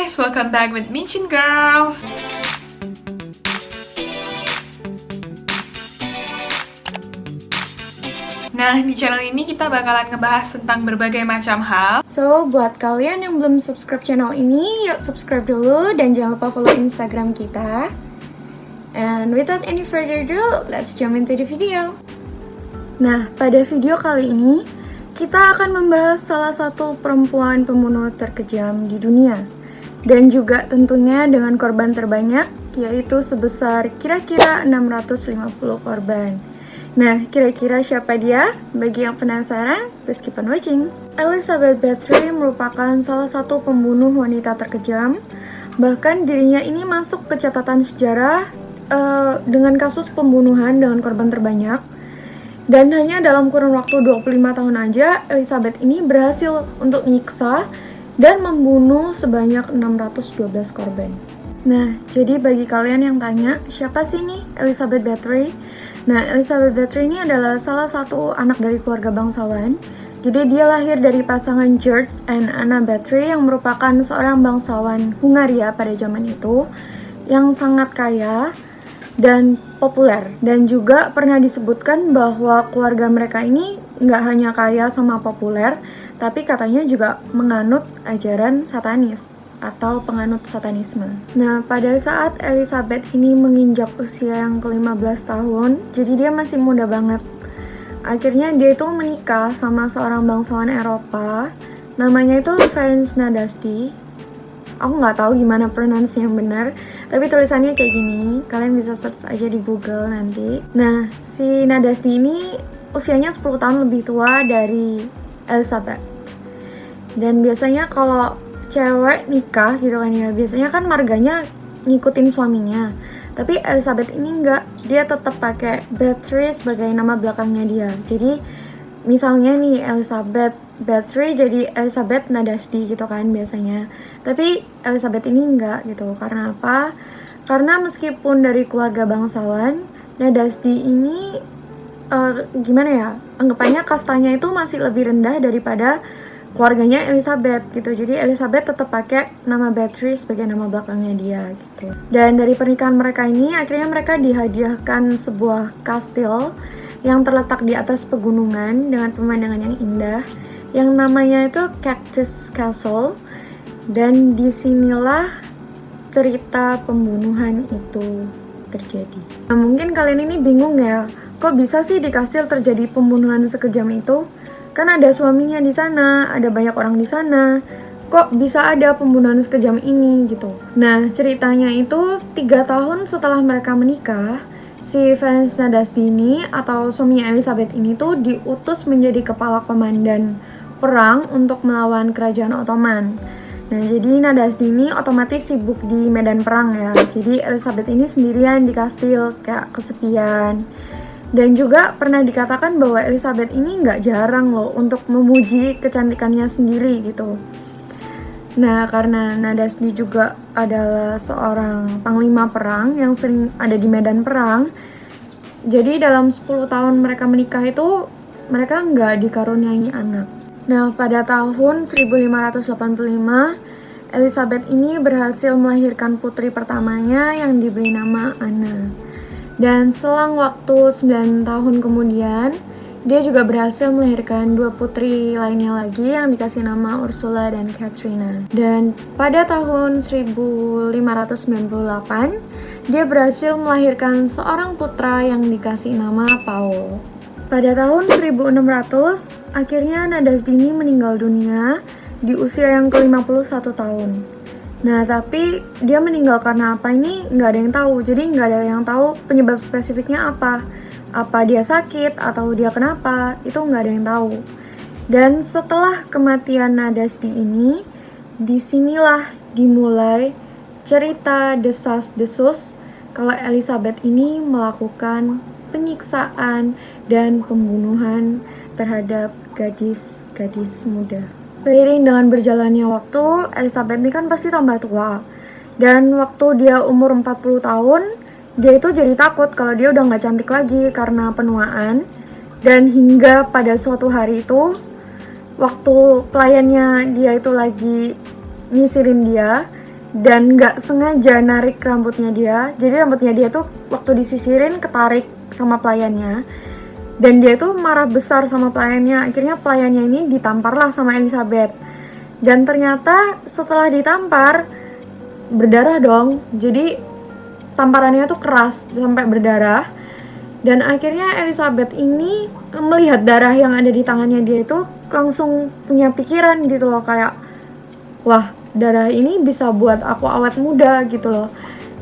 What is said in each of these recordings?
guys, welcome back with Minchin Girls. Nah, di channel ini kita bakalan ngebahas tentang berbagai macam hal. So, buat kalian yang belum subscribe channel ini, yuk subscribe dulu dan jangan lupa follow Instagram kita. And without any further ado, let's jump into the video. Nah, pada video kali ini, kita akan membahas salah satu perempuan pembunuh terkejam di dunia. Dan juga tentunya dengan korban terbanyak, yaitu sebesar kira-kira 650 korban. Nah, kira-kira siapa dia? Bagi yang penasaran, please keep on watching. Elizabeth Bathory merupakan salah satu pembunuh wanita terkejam. Bahkan dirinya ini masuk ke catatan sejarah dengan kasus pembunuhan dengan korban terbanyak. Dan hanya dalam kurun waktu 25 tahun aja, Elizabeth ini berhasil untuk nyiksa dan membunuh sebanyak 612 korban. Nah, jadi bagi kalian yang tanya, siapa sih nih Elizabeth Bathory? Nah, Elizabeth Bathory ini adalah salah satu anak dari keluarga bangsawan. Jadi dia lahir dari pasangan George and Anna Bathory yang merupakan seorang bangsawan Hungaria pada zaman itu yang sangat kaya dan populer. Dan juga pernah disebutkan bahwa keluarga mereka ini nggak hanya kaya sama populer, tapi katanya juga menganut ajaran satanis atau penganut satanisme. Nah, pada saat Elizabeth ini menginjak usia yang ke-15 tahun, jadi dia masih muda banget. Akhirnya dia itu menikah sama seorang bangsawan Eropa, namanya itu Ferenc Nadasdy. Aku nggak tahu gimana pronounce yang benar, tapi tulisannya kayak gini. Kalian bisa search aja di Google nanti. Nah, si Nadasdy ini usianya 10 tahun lebih tua dari Elizabeth. Dan biasanya kalau cewek nikah gitu kan ya, biasanya kan marganya ngikutin suaminya. Tapi Elizabeth ini enggak, dia tetap pakai Bathory sebagai nama belakangnya dia. Jadi misalnya nih Elizabeth Bathory jadi Elizabeth Nadasdy gitu kan biasanya. Tapi Elizabeth ini enggak gitu. Karena apa? Karena meskipun dari keluarga bangsawan, Nadasdy ini gimana ya? Anggapannya kastanya itu masih lebih rendah daripada keluarganya Elizabeth gitu. Jadi Elizabeth tetap pakai nama Bathory sebagai nama belakangnya dia gitu. Dan dari pernikahan mereka ini akhirnya mereka dihadiahkan sebuah kastil yang terletak di atas pegunungan dengan pemandangan yang indah, yang namanya itu Cactus Castle. Dan disinilah cerita pembunuhan itu terjadi. Nah, mungkin kalian ini bingung ya, kok bisa sih di kastil terjadi pembunuhan sekejam itu? Kan ada suaminya di sana, ada banyak orang di sana. Kok bisa ada pembunuhan sekejam ini gitu? Nah, ceritanya itu 3 tahun setelah mereka menikah, si Ferenc Nadasdy ini atau suaminya Elizabeth ini tuh diutus menjadi kepala komandan perang untuk melawan kerajaan Ottoman. Nah, jadi Nadasdy ini otomatis sibuk di medan perang ya. Jadi Elizabeth ini sendirian di kastil, kayak kesepian. Dan juga pernah dikatakan bahwa Elizabeth ini nggak jarang loh untuk memuji kecantikannya sendiri gitu. Nah, karena Nadasdy juga adalah seorang panglima perang yang sering ada di medan perang, jadi dalam 10 tahun mereka menikah itu, mereka nggak dikaruniai anak. Nah, pada tahun 1585, Elizabeth ini berhasil melahirkan putri pertamanya yang diberi nama Anna. Dan selang waktu 9 tahun kemudian, dia juga berhasil melahirkan 2 putri lainnya lagi yang dikasih nama Ursula dan Katrina. Dan pada tahun 1598, dia berhasil melahirkan seorang putra yang dikasih nama Paul. Pada tahun 1600, akhirnya Nadasdy ini meninggal dunia di usia yang ke-51 tahun. Nah, tapi dia meninggal karena apa ini nggak ada yang tahu. Jadi nggak ada yang tahu penyebab spesifiknya apa. Apa dia sakit atau dia kenapa, itu nggak ada yang tahu. Dan setelah kematian Nadasdy ini, disinilah dimulai cerita desas-desus kalau Elizabeth ini melakukan penyiksaan dan pembunuhan terhadap gadis-gadis muda. Seiring dengan berjalannya waktu, Elizabeth ini kan pasti tambah tua. Dan waktu dia umur 40 tahun, dia itu jadi takut kalau dia udah gak cantik lagi karena penuaan. Dan hingga pada suatu hari itu, waktu pelayannya dia itu lagi nyisirin dia, dan nggak sengaja narik rambutnya dia. Jadi rambutnya dia tuh waktu disisirin ketarik sama pelayannya, dan dia tuh marah besar sama pelayannya. Akhirnya pelayannya ini ditamparlah sama Elizabeth, dan ternyata setelah ditampar berdarah dong. Jadi tamparannya tuh keras sampai berdarah, dan akhirnya Elizabeth ini melihat darah yang ada di tangannya dia itu langsung punya pikiran gitu loh, kayak wah, darah ini bisa buat aku awet muda gitu loh.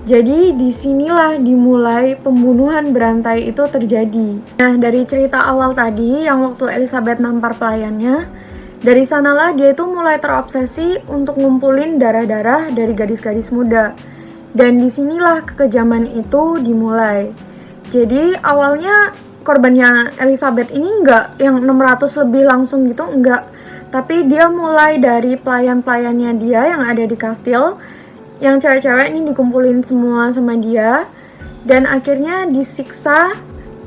Jadi disinilah dimulai pembunuhan berantai itu terjadi. Nah, dari cerita awal tadi yang waktu Elizabeth nampar pelayannya, dari sanalah dia itu mulai terobsesi untuk ngumpulin darah-darah dari gadis-gadis muda. Dan disinilah kekejaman itu dimulai. Jadi awalnya korbannya Elizabeth ini enggak yang 600 lebih langsung gitu, enggak. Tapi dia mulai dari pelayan-pelayannya dia yang ada di kastil, yang cewek-cewek ini dikumpulin semua sama dia, dan akhirnya disiksa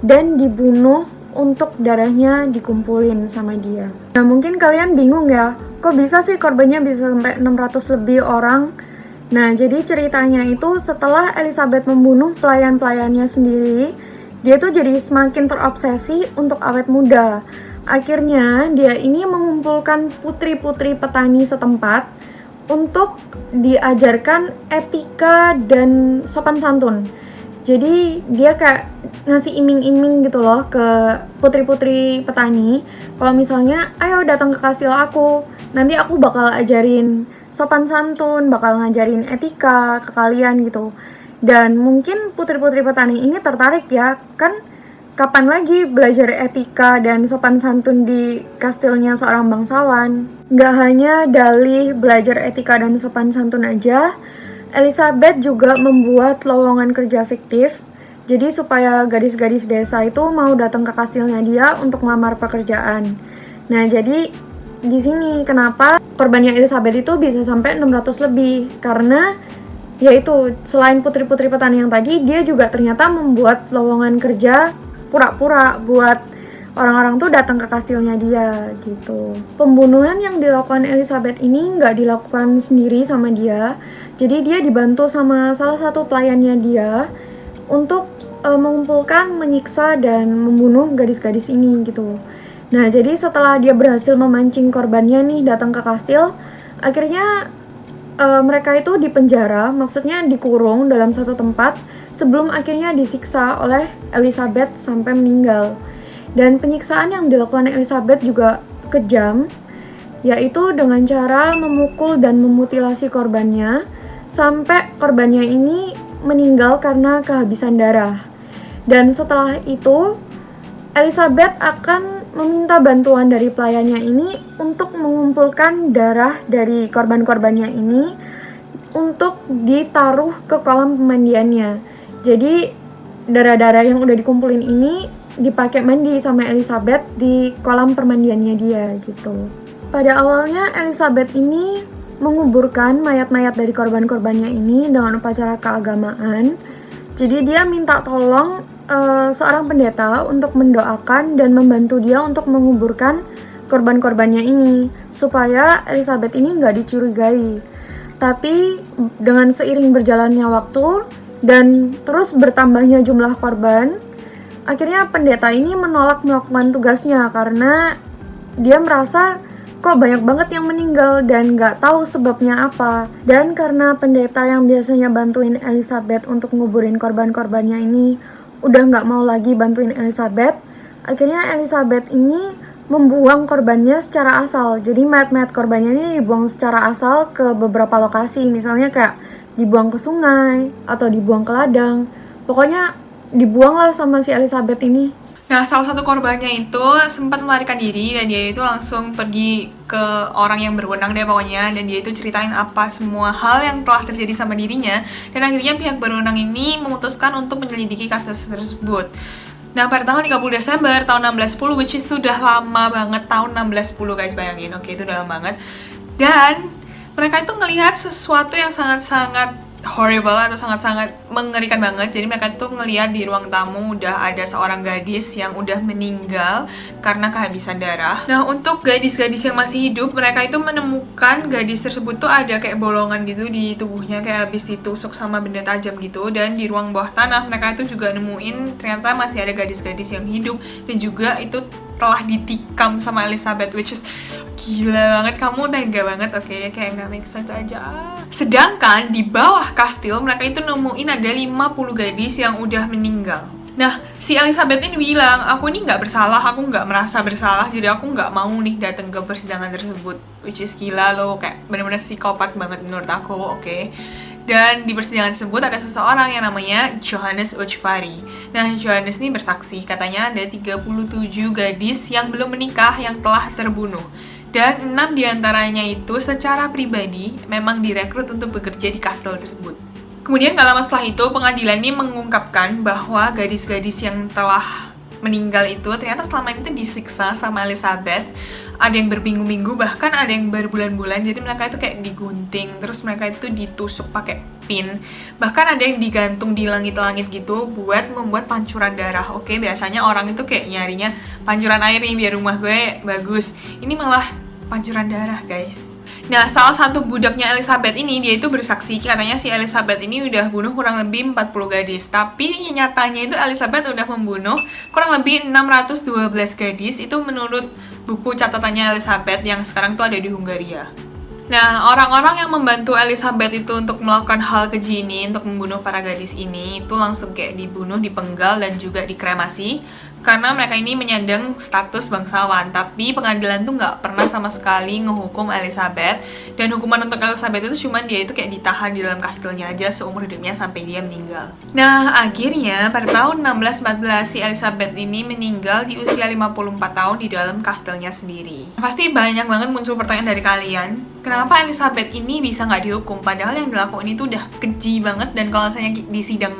dan dibunuh untuk darahnya dikumpulin sama dia. Nah, mungkin kalian bingung ya, kok bisa sih korbannya bisa sampai 600 lebih orang? Nah, jadi ceritanya itu setelah Elizabeth membunuh pelayan-pelayannya sendiri, dia tuh jadi semakin terobsesi untuk awet muda. Akhirnya dia ini mengumpulkan putri-putri petani setempat untuk diajarkan etika dan sopan santun. Jadi dia kayak ngasih iming-iming gitu loh ke putri-putri petani. Kalau misalnya, ayo datang ke kastil aku, nanti aku bakal ajarin sopan santun, bakal ngajarin etika ke kalian gitu. Dan mungkin putri-putri petani ini tertarik ya, kan kapan lagi belajar etika dan sopan santun di kastilnya seorang bangsawan? Nggak hanya dalih belajar etika dan sopan santun aja, Elizabeth juga membuat lowongan kerja fiktif. Jadi supaya gadis-gadis desa itu mau datang ke kastilnya dia untuk melamar pekerjaan. Nah, jadi di sini kenapa korbannya Elizabeth itu bisa sampai 600 lebih, karena yaitu selain putri-putri petani yang tadi, dia juga ternyata membuat lowongan kerja pura-pura buat orang-orang tuh datang ke kastilnya dia gitu. Pembunuhan yang dilakukan Elizabeth ini nggak dilakukan sendiri sama dia, jadi dia dibantu sama salah satu pelayannya dia untuk mengumpulkan, menyiksa, dan membunuh gadis-gadis ini gitu. Nah, jadi setelah dia berhasil memancing korbannya nih datang ke kastil, akhirnya mereka itu dipenjara, maksudnya dikurung dalam satu tempat sebelum akhirnya disiksa oleh Elizabeth sampai meninggal. Dan penyiksaan yang dilakukan Elizabeth juga kejam, yaitu dengan cara memukul dan memutilasi korbannya sampai korbannya ini meninggal karena kehabisan darah. Dan setelah itu, Elizabeth akan meminta bantuan dari pelayannya ini untuk mengumpulkan darah dari korban-korbannya ini untuk ditaruh ke kolam pemandiannya. Jadi darah-darah yang udah dikumpulin ini dipakai mandi sama Elizabeth di kolam permandiannya dia gitu. Pada awalnya Elizabeth ini menguburkan mayat-mayat dari korban-korbannya ini dengan upacara keagamaan. Jadi dia minta tolong seorang pendeta untuk mendoakan dan membantu dia untuk menguburkan korban-korbannya ini supaya Elizabeth ini nggak dicurigai. Tapi dengan seiring berjalannya waktu dan terus bertambahnya jumlah korban, akhirnya pendeta ini menolak melakukan tugasnya karena dia merasa kok banyak banget yang meninggal dan nggak tahu sebabnya apa. Dan karena pendeta yang biasanya bantuin Elizabeth untuk nguburin korban-korbannya ini udah nggak mau lagi bantuin Elizabeth, akhirnya Elizabeth ini membuang korbannya secara asal. Jadi mayat-mayat korbannya ini dibuang secara asal ke beberapa lokasi, misalnya kayak dibuang ke sungai atau dibuang ke ladang. Pokoknya dibuanglah sama si Elizabeth ini. Nah, salah satu korbannya itu sempat melarikan diri dan dia itu langsung pergi ke orang yang berwenang deh pokoknya, dan dia itu ceritain apa semua hal yang telah terjadi sama dirinya, dan akhirnya pihak berwenang ini memutuskan untuk menyelidiki kasus tersebut. Nah, pada tanggal 30 Desember tahun 1610, which is sudah lama banget, tahun 1610 guys, bayangin, oke, itu udah lama banget. Dan mereka itu ngelihat sesuatu yang sangat-sangat horrible atau sangat-sangat mengerikan banget. Jadi mereka tuh ngelihat di ruang tamu udah ada seorang gadis yang udah meninggal karena kehabisan darah. Nah, untuk gadis-gadis yang masih hidup, mereka itu menemukan gadis tersebut tuh ada kayak bolongan gitu di tubuhnya, kayak habis ditusuk sama benda tajam gitu. Dan di ruang bawah tanah mereka itu juga nemuin ternyata masih ada gadis-gadis yang hidup dan juga itu telah ditikam sama Elizabeth, which is gila banget, kamu tega banget, oke, kayak nggak make sense aja. Sedangkan di bawah kastil mereka itu nemuin ada 50 gadis yang udah meninggal. Nah, si Elizabeth ini bilang, aku ini nggak bersalah, aku nggak merasa bersalah, jadi aku nggak mau nih datang ke persidangan tersebut. Which is gila loh, kayak bener-bener psikopat banget menurut aku, oke. Dan di persidangan tersebut ada seseorang yang namanya Johannes Ujvari. Nah, Johannes ini bersaksi, katanya ada 37 gadis yang belum menikah yang telah terbunuh. Dan 6 diantaranya itu secara pribadi memang direkrut untuk bekerja di kastil tersebut. Kemudian gak lama setelah itu, pengadilan ini mengungkapkan bahwa gadis-gadis yang telah meninggal itu ternyata selama itu disiksa sama Elizabeth. Ada yang berminggu-minggu, bahkan ada yang berbulan-bulan. Jadi mereka itu kayak digunting, terus mereka itu ditusuk pakai pin. Bahkan ada yang digantung di langit-langit gitu buat membuat pancuran darah. Oke, biasanya orang itu kayak nyarinya pancuran air nih biar rumah gue bagus. Ini malah pancuran darah, guys. Nah, salah satu budaknya Elizabeth ini, dia itu bersaksi katanya si Elizabeth ini udah bunuh kurang lebih 40 gadis. Tapi nyatanya itu Elizabeth udah membunuh kurang lebih 612 gadis. Itu menurut buku catatannya Elizabeth yang sekarang tuh ada di Hungaria. Nah, orang-orang yang membantu Elizabeth itu untuk melakukan hal keji ini, untuk membunuh para gadis ini, itu langsung kayak dibunuh, dipenggal, dan juga dikremasi. Karena mereka ini menyandang status bangsawan. Tapi pengadilan tuh nggak pernah sama sekali ngehukum Elizabeth. Dan hukuman untuk Elizabeth itu cuma dia itu kayak ditahan di dalam kastilnya aja seumur hidupnya sampai dia meninggal. Nah, akhirnya pada tahun 1614 si Elizabeth ini meninggal di usia 54 tahun di dalam kastilnya sendiri. Pasti banyak banget muncul pertanyaan dari kalian, kenapa Elizabeth ini bisa nggak dihukum? Padahal yang dilakukan itu udah keji banget, dan kalau misalnya di sidang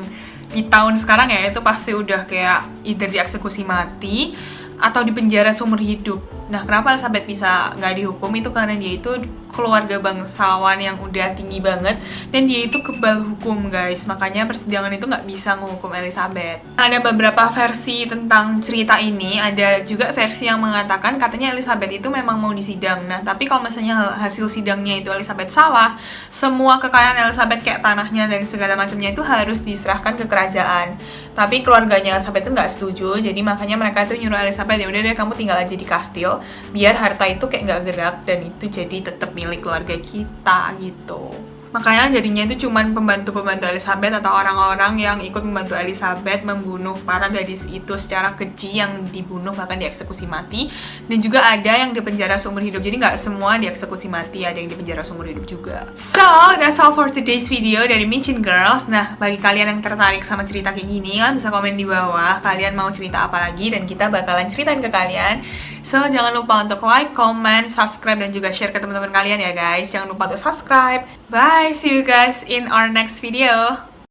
di tahun sekarang ya, itu pasti udah kayak either dieksekusi mati atau dipenjara seumur hidup. Nah, kenapa Elizabeth bisa nggak dihukum? Itu karena dia itu keluarga bangsawan yang udah tinggi banget, dan dia itu kebal hukum, guys. Makanya persidangan itu nggak bisa menghukum Elizabeth. Ada beberapa versi tentang cerita ini. Ada juga versi yang mengatakan katanya Elizabeth itu memang mau disidang. Nah, tapi kalau misalnya hasil sidangnya itu Elizabeth salah, semua kekayaan Elizabeth kayak tanahnya dan segala macamnya itu harus diserahkan ke kerajaan. Tapi keluarganya Elizabeth itu nggak setuju, jadi makanya mereka itu nyuruh Elizabeth, ya udah deh kamu tinggal aja di kastil, biar harta itu kayak nggak gerak dan itu jadi tetap milik keluarga kita gitu. Makanya jadinya itu cuman pembantu-pembantu Elizabeth atau orang-orang yang ikut membantu Elizabeth membunuh para gadis itu secara keji, yang dibunuh bahkan dieksekusi mati. Dan juga ada yang dipenjara seumur hidup. Jadi nggak semua dieksekusi mati, ada yang dipenjara seumur hidup juga. So, that's all for today's video dari Micin Girls. Nah, bagi kalian yang tertarik sama cerita kayak gini, kalian bisa komen di bawah kalian mau cerita apa lagi, dan kita bakalan ceritain ke kalian. So, jangan lupa untuk like, comment, subscribe, dan juga share ke teman-teman kalian ya guys. Jangan lupa untuk subscribe. Bye, see you guys in our next video.